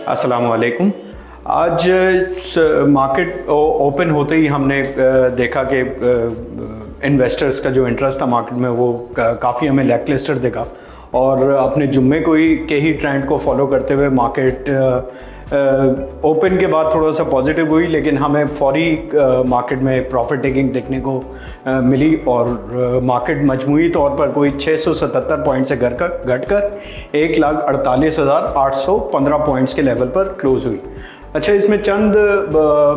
अस्सलामु अलैकुम। आज मार्केट ओपन होते ही हमने देखा कि इन्वेस्टर्स का जो इंटरेस्ट था मार्केट में वो काफ़ी हमें लैकलिस्टर दिखा और अपने जुम्मे के ही ट्रेंड को फॉलो करते हुए मार्केट ओपन के बाद थोड़ा सा पॉजिटिव हुई, लेकिन हमें फौरी मार्केट में प्रॉफिट टेकिंग देखने को मिली और मार्केट मजमूई तौर पर कोई 677 पॉइंट से घटकर 1,48,815 पॉइंट्स के लेवल पर क्लोज़ हुई। अच्छा, इसमें चंद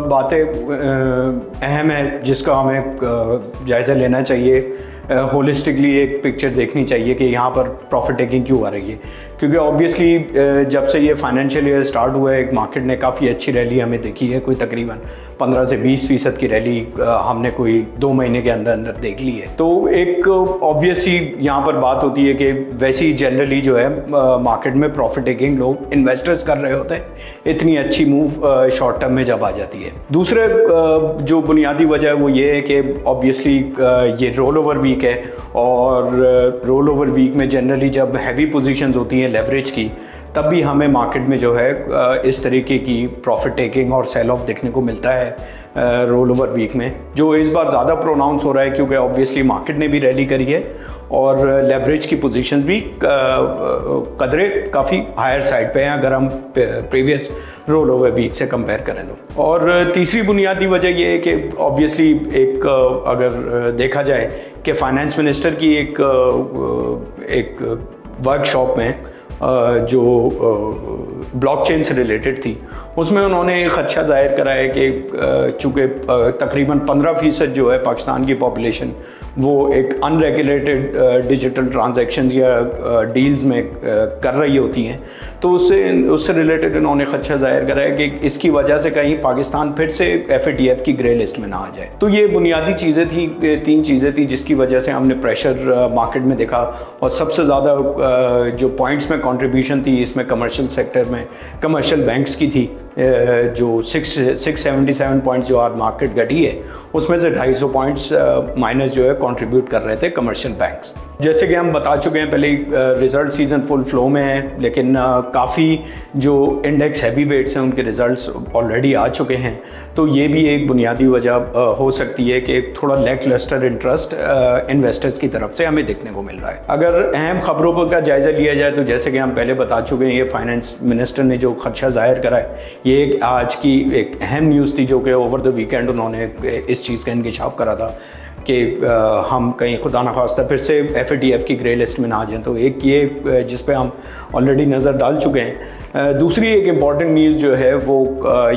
बातें अहम है जिसका हमें जायज़ा लेना चाहिए। होलिस्टिकली एक पिक्चर देखनी चाहिए कि यहाँ पर प्रॉफिट टेकिंग क्यों आ रही है, क्योंकि ऑब्वियसली जब से ये फाइनेंशियल ईयर स्टार्ट हुआ है मार्केट ने काफ़ी अच्छी रैली हमें देखी है। कोई तकरीबन 15 से 20% की रैली हमने कोई 2 महीने के अंदर देख ली है। तो एक ऑब्वियसली यहाँ पर बात होती है कि वैसे ही जनरली जो है मार्केट में प्रॉफिट टेकिंग लोग इन्वेस्टर्स कर रहे होते हैं, इतनी अच्छी मूव शॉर्ट टर्म में जब आ जाती है। दूसरे जो बुनियादी वजह है वो ये है कि ऑब्वियसली ये रोल ओवर वीक है और रोल ओवर वीक में जनरली जब हैवी पोजीशंस होती हैं लेवरेज की, तब भी हमें मार्केट में जो है इस तरीके की प्रॉफिट टेकिंग और सेल ऑफ देखने को मिलता है रोल ओवर वीक में, जो इस बार ज़्यादा प्रोनाउंस हो रहा है क्योंकि ऑब्वियसली मार्केट ने भी रैली करी है और लेवरेज की पोजीशंस भी कदरे काफ़ी हायर साइड पे हैं अगर हम प्रीवियस रोल ओवर वीक से कंपेयर करें तो। और तीसरी बुनियादी वजह ये है कि ऑब्वियसली एक अगर देखा जाए कि फाइनेंस मिनिस्टर की एक वर्कशॉप में जो ब्लॉकचेन से रिलेटेड थी, उसमें उन्होंने एक खदशा जाहिर करा है कि चूँकि तकरीबन 15% जो है पाकिस्तान की पॉपुलेशन वो एक अनरेगुलेटेड डिजिटल ट्रांजैक्शंस या डील्स में कर रही होती हैं, तो उससे रिलेटेड उन्होंने खदशा जाहिर करा है कि इसकी वजह से कहीं पाकिस्तान फिर से FATF की ग्रे लिस्ट में ना आ जाए। तो ये बुनियादी चीज़ें थी, 3 चीज़ें थी जिसकी वजह से हमने प्रेशर मार्केट में देखा। और सबसे ज़्यादा जो पॉइंट्स में कंट्रीब्यूशन थी इसमें कमर्शियल सेक्टर में कमर्शियल बैंक्स की थी, जो 677 पॉइंट्स जो आज मार्केट घटी है उसमें से 250 पॉइंट्स माइनस जो है कंट्रीब्यूट कर रहे थे कमर्शियल बैंक्स। जैसे कि हम बता चुके हैं पहले, रिज़ल्ट सीज़न फुल फ्लो में है, लेकिन काफ़ी जो इंडेक्स हैवी वेट्स हैं उनके रिज़ल्ट्स ऑलरेडी आ चुके हैं, तो ये भी एक बुनियादी वजह हो सकती है कि थोड़ा लैकलस्टर इंटरेस्ट इन्वेस्टर्स की तरफ से हमें देखने को मिल रहा है। अगर अहम खबरों का जायज़ा लिया जाए तो जैसे कि हम पहले बता चुके हैं, ये फाइनेंस मिनिस्टर ने जो खदशा जाहिर करा है, ये आज की एक अहम न्यूज़ थी जो कि ओवर द वीकेंड उन्होंने इस चीज़ का इंकशाफ करा था कि हम कहीं खुदा न खास्ता फिर से FATF की ग्रे लिस्ट में ना आ जाएं। तो एक ये जिस पे हम ऑलरेडी नज़र डाल चुके हैं। दूसरी एक इम्पॉर्टेंट न्यूज़ जो है वो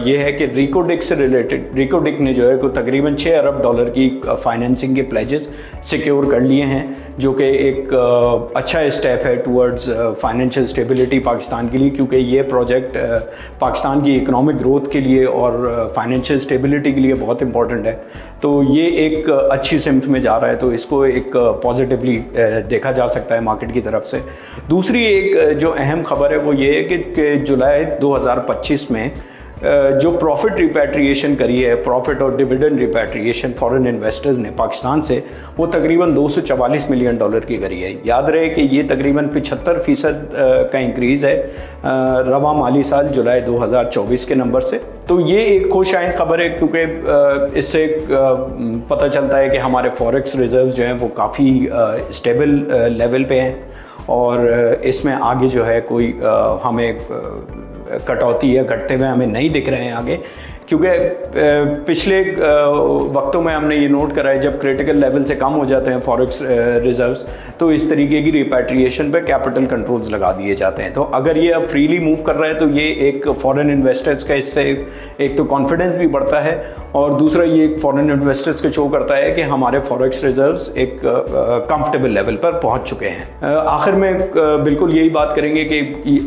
ये है कि रिकोडिक से रिलेटेड, रिकोडिक ने जो है को तकरीबन $6 अरब की फाइनेंसिंग के प्लेजेस सिक्योर कर लिए हैं, जो कि एक अच्छा स्टेप है टूवर्ड्स फाइनेंशियल स्टेबिलिटी पाकिस्तान के लिए, क्योंकि ये प्रोजेक्ट पाकिस्तान की इकनॉमिक ग्रोथ के लिए और फाइनेंशियल स्टेबिलिटी के लिए बहुत इंपॉर्टेंट है। तो ये एक अच्छी सिम्त में जा रहा है, तो इसको एक पॉजिटिवली देखा जा सकता है मार्केट की तरफ से। दूसरी एक जो अहम खबर है वो ये है कि जुलाई 2025 में जो प्रॉफिट रिपैट्रिएशन करी है, प्रॉफिट और डिविडेंड रिपैट्रिएशन फॉरेन इन्वेस्टर्स ने पाकिस्तान से, वो तकरीबन $244 मिलियन की करी है। याद रहे कि ये तकरीबन 75% का इंक्रीज़ है रवा माली साल जुलाई 2024 के नंबर से। तो ये एक खुश आइंद खबर है, क्योंकि इससे पता चलता है कि हमारे फॉरेक्स रिजर्व जो हैं वो काफ़ी स्टेबल लेवल पे हैं और इसमें आगे जो है कोई हमें कटौती या घटते हुए हमें नहीं दिख रहे हैं आगे, क्योंकि पिछले वक्तों में हमने ये नोट करा है जब क्रिटिकल लेवल से कम हो जाते हैं फॉरेक्स रिजर्व्स, तो इस तरीके की रिपैट्रिएशन पे कैपिटल कंट्रोल्स लगा दिए जाते हैं। तो अगर ये अब फ्रीली मूव कर रहा है तो ये एक फॉरेन इन्वेस्टर्स का इससे एक तो कॉन्फिडेंस भी बढ़ता है और दूसरा ये फॉरेन इन्वेस्टर्स को शो करता है कि हमारे फॉरेक्स रिजर्व्स एक कंफर्टेबल लेवल पर पहुँच चुके हैं। आखिर में बिल्कुल यही बात करेंगे कि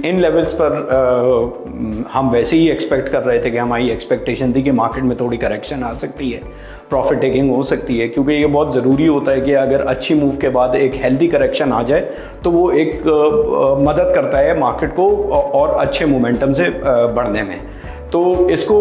इन लेवल्स पर हम वैसे ही एक्सपेक्ट कर रहे थे कि हमारी एक्सपेक्टेशन थी कि मार्केट में थोड़ी करेक्शन आ सकती है, प्रॉफिट टेकिंग हो सकती है, क्योंकि ये बहुत ज़रूरी होता है कि अगर अच्छी मूव के बाद एक हेल्दी करेक्शन आ जाए तो वो एक मदद करता है मार्केट को और अच्छे मोमेंटम से बढ़ने में। तो इसको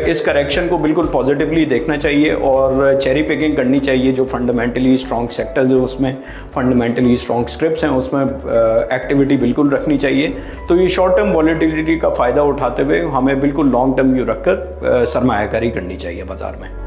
इस करेक्शन को बिल्कुल पॉजिटिवली देखना चाहिए और चेरी पिकिंग करनी चाहिए। जो फंडामेंटली स्ट्रॉन्ग सेक्टर्स है उसमें, फंडामेंटली स्ट्रॉन्ग स्क्रिप्ट्स हैं उसमें एक्टिविटी बिल्कुल रखनी चाहिए। तो ये शॉर्ट टर्म वॉलेटिलिटी का फ़ायदा उठाते हुए हमें बिल्कुल लॉन्ग टर्म व्यू रखकर सरमायाकारी करनी चाहिए बाज़ार में।